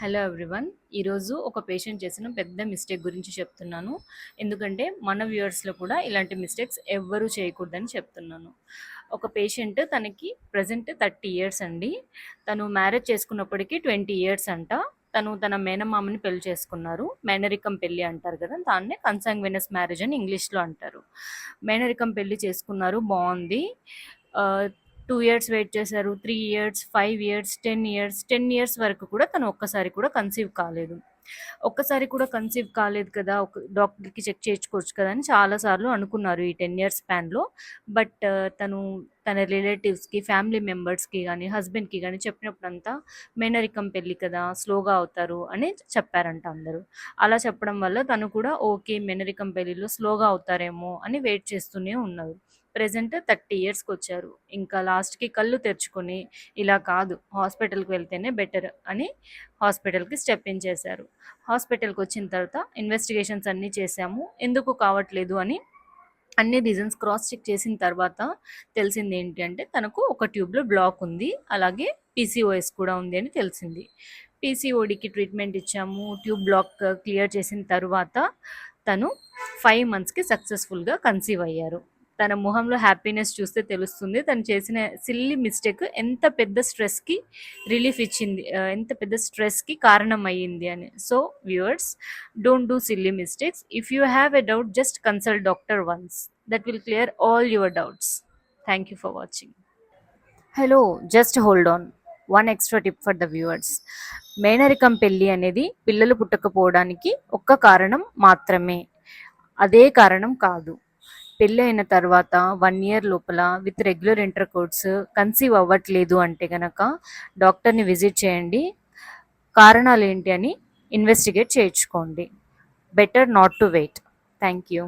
Hello everyone. ఈరోజు ఒక patient చేసిన పెద్ద మిస్టేక్ గురించి చెప్తున్నాను. ఎందుకంటే మన వ్యూవర్స్లో కూడా ఇలాంటి మిస్టేక్స్ ఎవ్వరూ చేయకూడదని చెప్తున్నాను. ఒక పేషెంట్ తనకి ప్రజెంట్ 30 ఇయర్స్ అండి. తను మ్యారేజ్ చేసుకున్నప్పటికీ 20 ఇయర్స్ అంట. తను తన మేనమామని పెళ్లి చేసుకున్నారు. మేనరికం పెళ్లి అంటారు కదా, దాన్నే కన్సాంగ్వినస్ మ్యారేజ్ అని ఇంగ్లీష్లో అంటారు. మేనరికం పెళ్లి చేసుకున్నారు, బాగుంది. 2 ఇయర్స్ వెయిట్ చేశారు, 3 ఇయర్స్, 5 ఇయర్స్, 10 ఇయర్స్, 10 ఇయర్స్ వరకు కూడా తను ఒక్కసారి కూడా కన్సీవ్ కాలేదు. ఒక్కసారి కూడా కన్సీవ్ కాలేదు కదా, ఒక డాక్టర్కి చెక్ చేయించుకోవచ్చు కదా అని చాలాసార్లు అనుకున్నారు ఈ 10 ఇయర్స్ స్పాన్లో. బట్ తను తన రిలేటివ్స్కి, ఫ్యామిలీ మెంబర్స్కి కానీ, హస్బెండ్కి కానీ చెప్పినప్పుడంతా మేనరికం పెళ్ళి కదా, స్లోగా అవుతారు అని చెప్పారంట అందరూ. అలా చెప్పడం వల్ల తను కూడా ఓకే, మేనరికం పెళ్ళిలో స్లోగా అవుతారేమో అని వెయిట్ చేస్తూనే ఉన్నారు. ప్రెజెంట్ 30 ఇయర్స్కి వచ్చారు. ఇంకా లాస్ట్కి కళ్ళు తెరుచుకొని ఇలా కాదు, హాస్పిటల్కి వెళ్తేనే బెటర్ అని హాస్పిటల్కి స్టెప్ ఇన్ చేశారు. హాస్పిటల్కి వచ్చిన తర్వాత ఇన్వెస్టిగేషన్స్ అన్నీ చేశాము. ఎందుకు కావట్లేదు అని అన్ని రీజన్స్ క్రాస్ చెక్ చేసిన తర్వాత తెలిసింది ఏంటి అంటే, తనకు ఒక ట్యూబ్లో బ్లాక్ ఉంది, అలాగే పీసీఓఎస్ కూడా ఉంది అని తెలిసింది. పీసీఓడికి ట్రీట్మెంట్ ఇచ్చాము. ట్యూబ్ బ్లాక్ క్లియర్ చేసిన తర్వాత తను 5 మంత్స్కి సక్సెస్ఫుల్గా కన్సీవ్ అయ్యారు. తన మొహంలో హ్యాపీనెస్ చూస్తే తెలుస్తుంది తను చేసిన సిల్లీ మిస్టేక్ ఎంత పెద్ద స్ట్రెస్కి రిలీఫ్ ఇచ్చింది, ఎంత పెద్ద స్ట్రెస్కి కారణం అయ్యింది అని. So viewers, don't do silly mistakes. If you have a doubt, just consult doctor once. That will clear all your doubts. Thank you for watching. Hello, just hold on. One extra tip for the viewers. మేనరికం పెళ్ళి అనేది పిల్లలు పుట్టకపోవడానికి ఒక్క కారణం మాత్రమే, అదే కారణం కాదు. పెళ్ళి అయిన తర్వాత 1 ఇయర్ లోపల with regular inter course conceive అవ్వట్లేదు అంటే కనుక డాక్టర్ని విజిట్ చేయండి. కారణాలు ఏంటి అని ఇన్వెస్టిగేట్ చేయించుకోండి. Better not to wait. Thank you.